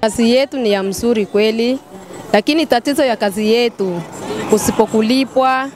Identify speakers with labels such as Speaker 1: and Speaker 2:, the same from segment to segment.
Speaker 1: Kazi yetu ni ya mzuri kweli, lakini tatizo ya kazi yetu usipokulipwa,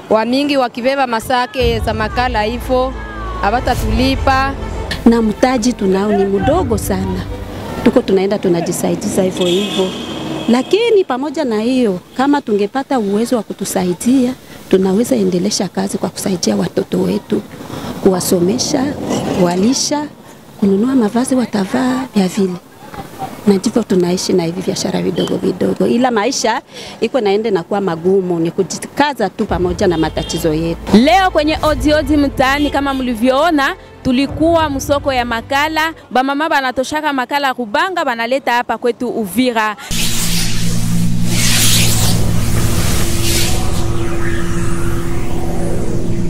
Speaker 1: wamingi wakibeba masake za makala hivyo hawatatulipa,
Speaker 2: na mtaji tunao ni mdogo sana. Tuko tunaenda tunajisaidia hivyo hivyo. Lakini pamoja na hiyo, kama tungepata uwezo wa kutusaidia, tunaweza endelesha kazi kwa kusaidia watoto wetu, kuwasomesha, kuwalisha, kununua mavazi watavaa ya vile. Na ndivyo tunaishi na hivi biashara vidogo vidogo. Ila maisha iko naende na kuwa magumu, ni kujikaza tu pamoja na matatizo yetu.
Speaker 3: Leo kwenye Odi Odi mtaani kama mlivyoona, tulikuwa msoko ya makala, bamama banatoshaka makala Rubanga banaleta hapa kwetu Uvira.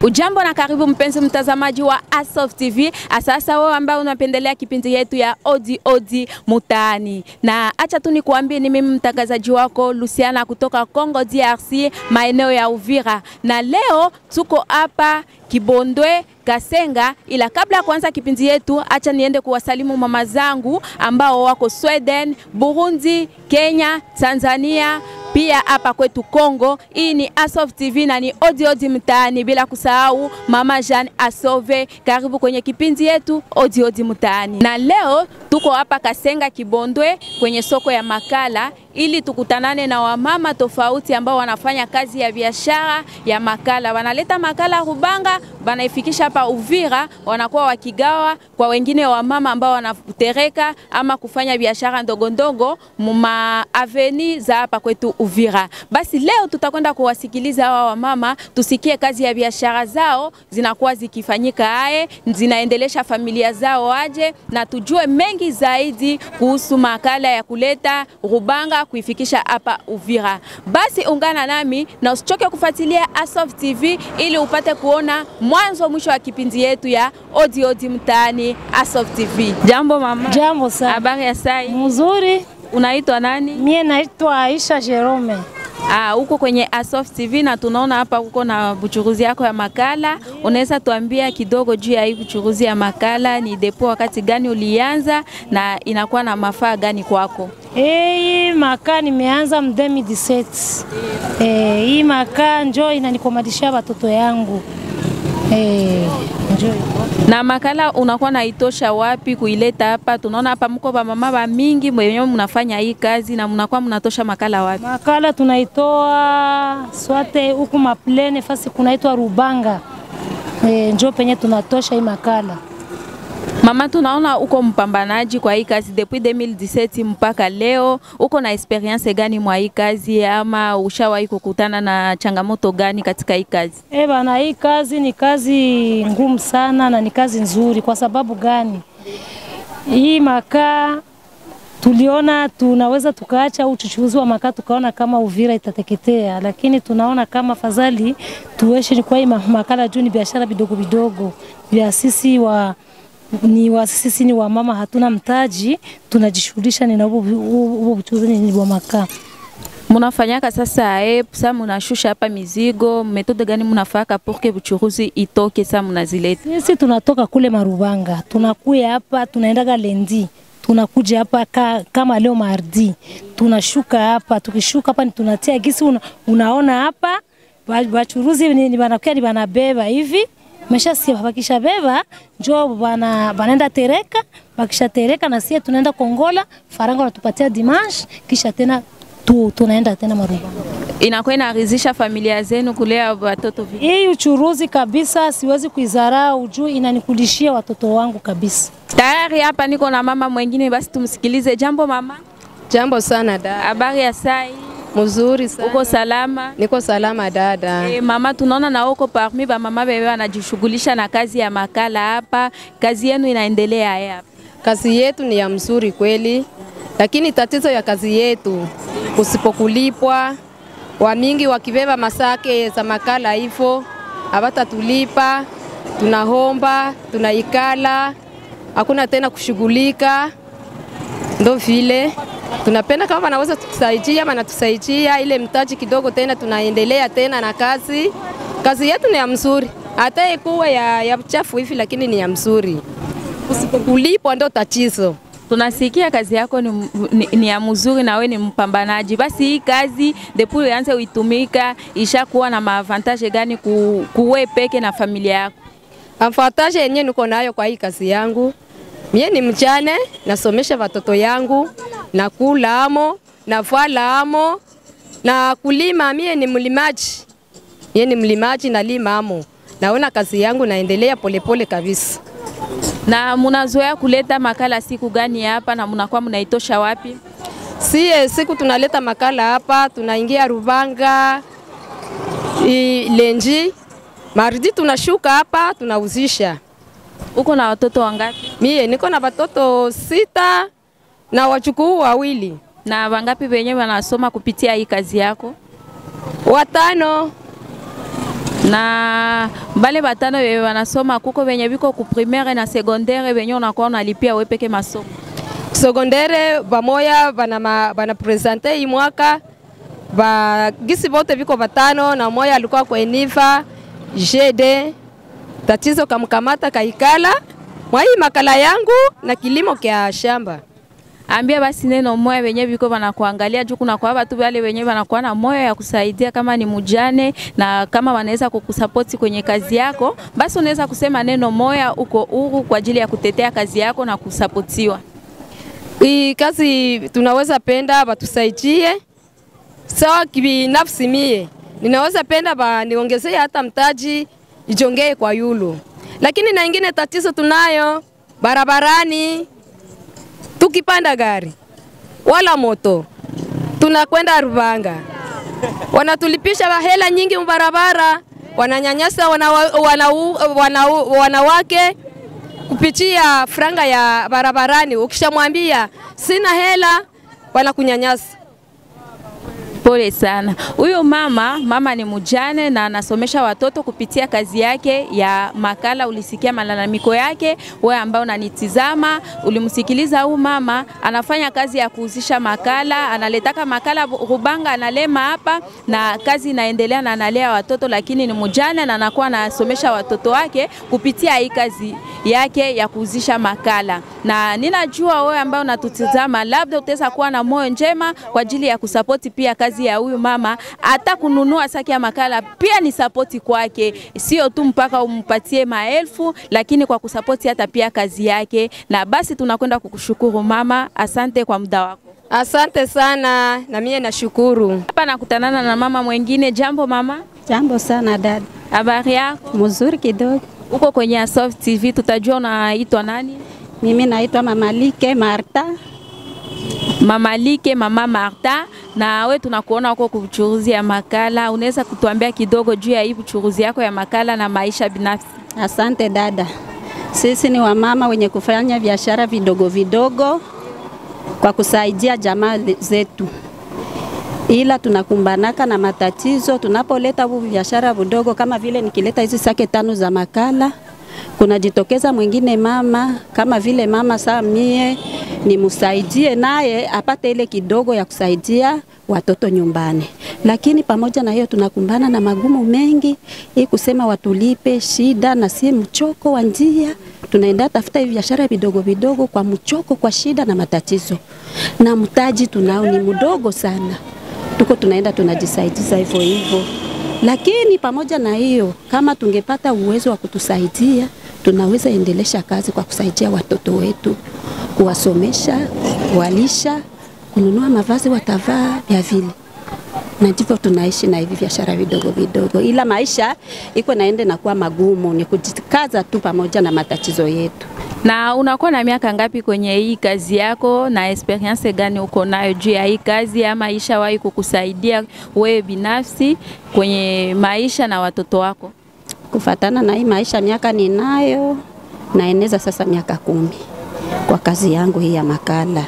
Speaker 3: Ujambo na karibu mpenzi mtazamaji wa Asof TV. Asasa wewe ambao unapendelea kipindi yetu ya Odi Odi mtaani. Na acha tu nikuambie ni mimi mtangazaji wako Luciana kutoka Congo DRC, maeneo ya Uvira. Na leo tuko hapa Kibondwe Kasenga, ila kabla ya kuanza kipindi yetu acha niende kuwasalimu mama zangu ambao wako Sweden, Burundi, Kenya, Tanzania, pia hapa kwetu Kongo. Hii ni Asof TV na ni Odi Odi mtaani, bila kusahau Mama Jean Asove. Karibu kwenye kipindi yetu Odi Odi mtaani. Na leo tuko hapa Kasenga Kibondwe kwenye soko ya makala ili tukutanane na wamama tofauti ambao wanafanya kazi ya biashara ya makala. Wanaleta makala Rubanga, banaifikisha hapa Uvira, wanakuwa wakigawa kwa wengine wamama ambao wanatereka ama kufanya biashara ndogo ndogo muma aveni za hapa kwetu Uvira. Basi leo tutakwenda kuwasikiliza hawa wamama, tusikie kazi ya biashara zao zinakuwa zikifanyika aje, zinaendelesha familia zao aje, na tujue mengi zaidi kuhusu makala ya kuleta Rubanga kuifikisha hapa Uvira. Basi ungana nami na usichoke kufuatilia Asof TV ili upate kuona mwanzo mwisho wa kipindi yetu ya Odi Odi mtaani Asof TV. Jambo mama.
Speaker 4: Jambo sana.
Speaker 3: Habari ya sai?
Speaker 4: Mzuri.
Speaker 3: Unaitwa nani?
Speaker 4: Mie naitwa Aisha Jerome.
Speaker 3: Uko kwenye Asof TV na tunaona hapa uko na buchuruzi yako ya makala. Unaweza tuambia kidogo juu ya hii buchuruzi ya makala, ni depo wakati gani ulianza na inakuwa na mafaa gani kwako?
Speaker 4: Hii makaa nimeanza 2017. Hii makaa njoo inanikomadishia watoto yangu. Njoo.
Speaker 3: Na makala unakuwa naitosha wapi kuileta hapa? Tunaona hapa mko ba mama ba mingi mwenyewe mnafanya hii kazi, na mnakuwa mnatosha makala wapi?
Speaker 4: Makala tunaitoa swate huku maplene fasi kunaitwa Rubanga. Njoo penye tunatosha hii makala.
Speaker 3: Mama, tunaona uko mpambanaji kwa hii kazi depuis 2017 mpaka leo. Uko na experience gani mwa hii kazi, ama ushawahi kukutana na changamoto gani katika hii kazi?
Speaker 4: Bana, hii kazi ni kazi ngumu sana na ni kazi nzuri. Kwa sababu gani? Hii makaa tuliona tunaweza tukaacha uchuchuzi wa makaa tukaona kama Uvira itateketea, lakini tunaona kama fadhali tuishi kwa hii makala juu ni biashara vidogo vidogo vya sisi sisi ni wa mama, hatuna mtaji, tunajishughulisha ni na huo uchuruzi wa makaa.
Speaker 3: Mnafanyaka sasa sasa mnashusha hapa mizigo, metode gani mnafaka pour que uchuruzi itoke sasa mnazileta?
Speaker 4: Sisi tunatoka kule Marubanga, tunakuja hapa, tunaendaga lendi, tunakuja hapa kama leo mardi, tunashuka hapa, tukishuka hapa tunatia gisi unaona hapa, wachuruzi ni wanakuja ni wanabeba hivi. Mesha si bakisha beba njoo banaenda tereka, bakisha tereka na sisi tunaenda Kongola, faranga wanatupatia dimanche, kisha tena tunaenda tena Marubanga.
Speaker 3: Inakuwa inaridhisha familia zenu kulea watoto vipi?
Speaker 4: Hii uchuruzi kabisa siwezi kuizarau juu inanikulishia watoto wangu kabisa.
Speaker 3: Tayari hapa niko na mama mwingine, basi tumsikilize. Jambo mama.
Speaker 1: Jambo sana dada.
Speaker 3: Habari ya sai?
Speaker 1: Mzuri sana.
Speaker 3: Uko salama?
Speaker 1: Niko salama dada.
Speaker 3: Mama, tunaona na uko parmi ba mama bebe wanajishughulisha na kazi ya makala hapa. Kazi yenu inaendelea hapa?
Speaker 1: Kazi yetu ni ya mzuri kweli, lakini tatizo ya kazi yetu usipokulipwa, wamingi wakibeba masake za makala hivyo hawatatulipa, tunahomba, tunaikala, hakuna tena kushughulika. Ndo vile tunapenda kama wanaweza kutusaidia, maana tusaidia ile mtaji kidogo, tena tunaendelea tena na kazi. Kazi yetu ni ya mzuri, hata ikuwa ya uchafu hivi, lakini ni ya mzuri. Usipokulipwa ndo tatizo.
Speaker 3: Tunasikia kazi yako ni ya mzuri na we ni mpambanaji. Basi hii kazi depuis uanze uitumika ishakuwa na maavantage gani kuwe peke na familia yako?
Speaker 1: Avantage yenyewe niko nayo kwa hii kazi yangu. Mie ni mjane, nasomesha watoto yangu, nakula amo, navala amo, na kulima. Mie ni mlimaji. Mie ni mlimaji na lima amo. Naona kazi yangu naendelea polepole kabisa.
Speaker 3: Na munazoea kuleta makala siku gani hapa na munakuwa munaitosha wapi?
Speaker 1: Siku tunaleta makala hapa, tunaingia Rubanga, Lenji. Mardi tunashuka hapa, tunauzisha.
Speaker 3: Uko na watoto wangapi?
Speaker 1: Mie niko na watoto 6 na wachukuu 2.
Speaker 3: Na wangapi wenyewe wanasoma kupitia hii kazi yako?
Speaker 1: 5.
Speaker 3: Na bale 5 wewe wanasoma kuko wenye biko ku primaire na secondaire wenye unakuwa unalipia wewe peke masomo?
Speaker 1: Secondaire bamoya bana presenter hii mwaka gisi bote biko 5 na moya alikuwa kwa Enifa JD. Tatizo kamkamata kaikala mwa hii makala yangu na kilimo kia shamba.
Speaker 3: Ambia basi neno moyo wenye biko wanakuangalia juu kuna kwa watu wale wenye wanakuwa na moyo ya kusaidia kama ni mjane na kama wanaweza kukusupport kwenye kazi yako, basi unaweza kusema neno moyo uko huru kwa ajili ya kutetea kazi yako na kusupportiwa.
Speaker 1: Hii kazi tunaweza penda batusaidie. Sawa kibinafsi mie ninaweza penda niongezee hata mtaji ijongee kwa yulu. Lakini na ingine tatizo tunayo barabarani, tukipanda gari wala moto tunakwenda Rubanga, wanatulipisha hela nyingi mbarabara, wananyanyasa wanawake kupitia franga ya barabarani. Ukishamwambia sina hela wanakunyanyasa.
Speaker 3: Pole sana. Huyo mama ni mjane na anasomesha watoto kupitia kazi yake ya makala. Ulisikia malalamiko yake, wewe ambao unanitizama, ulimsikiliza. Huyu mama anafanya kazi ya kuuzisha makala, analetaka makala Rubanga, analema hapa na kazi inaendelea na analea watoto, lakini ni mjane na anakuwa anasomesha watoto wake kupitia hii kazi yake ya kuuzisha makala. Na ninajua wewe ambao unatutizama labda utaweza kuwa na moyo njema kwa ajili ya kusupport pia kazi ya huyu mama, hata kununua saki ya makala pia ni support kwake, sio tu mpaka umpatie maelfu, lakini kwa kusupport hata pia kazi yake. Na basi tunakwenda kukushukuru mama, asante kwa muda wako.
Speaker 1: Asante sana, na mie nashukuru.
Speaker 3: Hapa nakutanana na mama mwingine. Jambo mama.
Speaker 2: Jambo sana dada.
Speaker 3: Habari yako?
Speaker 2: Mzuri kidogo.
Speaker 3: Uko kwenye Asoft TV, tutajua unaitwa nani?
Speaker 2: Mimi naitwa Mama Like Marta.
Speaker 3: Mama Like, Mama Marta. Na we tunakuona uko kuchuruzi ya makala, unaweza kutuambia kidogo juu ya hii uchuruzi yako ya makala na maisha binafsi?
Speaker 2: Asante dada. Sisi ni wamama wenye kufanya biashara vidogo vidogo kwa kusaidia jamaa zetu, ila tunakumbanaka na matatizo tunapoleta biashara vidogo. Kama vile nikileta hizi sake 5 za makala, kuna jitokeza mwingine mama kama vile mama Samie ni musaidie naye apate ile kidogo ya kusaidia watoto nyumbani. Lakini pamoja na hiyo tunakumbana na magumu mengi, hii kusema watulipe shida na si mchoko wa njia. Tunaenda tafuta hivi biashara vidogo vidogo kwa mchoko, kwa shida na matatizo. Na mtaji tunao ni mdogo sana. Tuko tunaenda tunajisaidia hivyo hivyo. Lakini pamoja na hiyo, kama tungepata uwezo wa kutusaidia, tunaweza endelesha kazi kwa kusaidia watoto wetu, kuwasomesha, kuwalisha, kununua mavazi watavaa ya vile. Na ndivyo tunaishi na hivi biashara vidogo vidogo. Ila maisha iko naende na kuwa magumu, ni kujikaza tu pamoja na matatizo yetu.
Speaker 3: Na unakuwa na miaka ngapi kwenye hii kazi yako na experience gani uko nayo juu ya hii kazi, ama ishawahi kukusaidia wewe binafsi kwenye maisha na watoto wako?
Speaker 2: Kufatana na hii maisha miaka ninayo, naeneza sasa miaka 10 kwa kazi yangu hii ya makala.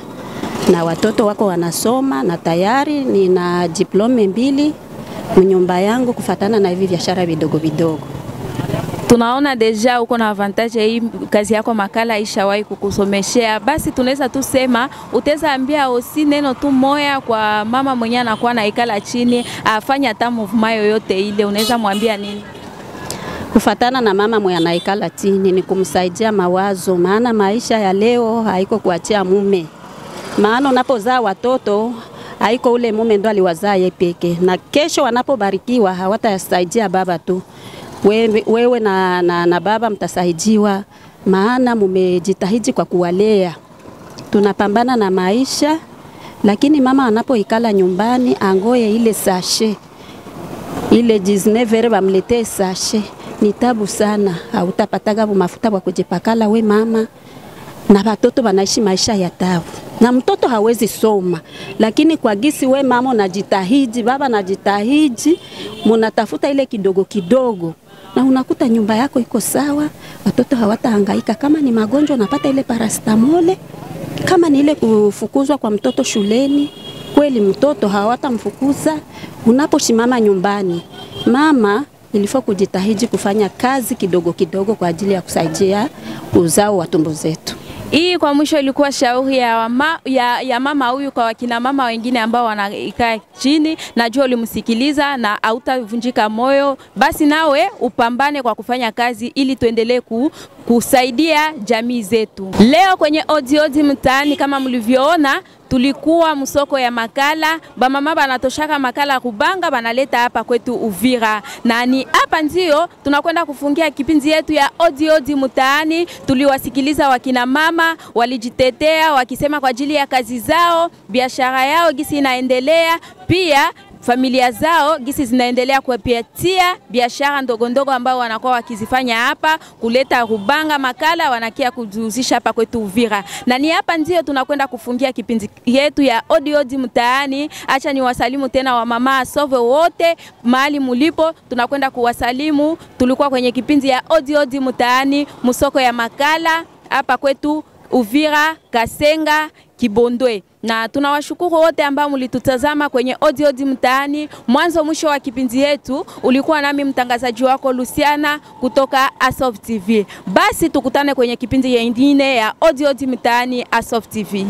Speaker 2: Na watoto wako wanasoma na tayari nina diplome 2 mnyumba yangu kufatana na hivi biashara vidogo vidogo.
Speaker 3: Tunaona deja uko na avantage hii kazi yako makala ishawahi kukusomeshea. Basi tunaweza tu sema utaweza ambia osi neno tu moya kwa mama mwenye anakuwa na ikala chini afanya hata movement yoyote ile, unaweza mwambia nini?
Speaker 2: Kufatana na mama mwe anaikala chini ni kumsaidia mawazo, maana maisha ya leo haiko kuachia mume. Maana unapozaa watoto haiko ule mume ndo aliwazaa yeye peke, na kesho wanapobarikiwa hawatayasaidia baba tu. Wewe na baba mtasaidiwa, maana mumejitahidi kwa kuwalea. Tunapambana na maisha, lakini mama anapoikala nyumbani angoye ile sashe, ile 19 bamletee sashe, ni tabu sana. Hautapataga mafuta wa kujipakala we mama, na watoto wanaishi maisha ya tabu. Na mtoto hawezi soma, lakini kwa gisi we mama unajitahidi, baba najitahidi, munatafuta ile kidogo kidogo, na unakuta nyumba yako iko sawa, watoto hawatahangaika. Kama ni magonjwa unapata ile paracetamol, kama ni ile kufukuzwa kwa mtoto shuleni, kweli mtoto hawatamfukuza. Unaposhimama nyumbani, mama ilifaa kujitahidi kufanya kazi kidogo kidogo kwa ajili ya kusaidia uzao wa tumbo zetu.
Speaker 3: Hii kwa mwisho ilikuwa shauri ya mama huyu kwa wakina mama wengine ambao wanaikaa chini. Najua ulimsikiliza na hautavunjika moyo. Basi nawe upambane kwa kufanya kazi ili tuendelee kusaidia jamii zetu. Leo kwenye Odi Mtaani kama mlivyoona, tulikuwa msoko ya makala. Bamama banatoshaka makala kubanga banaleta hapa kwetu Uvira. Na ni hapa ndio tunakwenda kufungia kipindi yetu ya Odi Mtaani. Tuliwasikiliza wakina mama, walijitetea wakisema kwa ajili ya kazi zao, biashara yao gisi inaendelea, pia familia zao gisi zinaendelea kupitia biashara ndogo ndogo ambao wanakuwa wakizifanya hapa, kuleta rubanga makala wanakia kujihusisha hapa kwetu Uvira. Na ni hapa ndio tunakwenda kufungia kipindi yetu ya Odi Mtaani. Acha ni wasalimu tena wa mama Asove wote mahali mulipo, tunakwenda kuwasalimu. Tulikuwa kwenye kipindi ya Odi Mtaani, musoko ya makala hapa kwetu Uvira, Kasenga, Kibondwe. Na tunawashukuru wote ambao mlitutazama kwenye Odi Mtaani. Mwanzo mwisho wa kipindi yetu ulikuwa nami mtangazaji wako Luciana kutoka Asoft TV. Basi tukutane kwenye kipindi nyingine ya Odi Mtaani Asoft TV.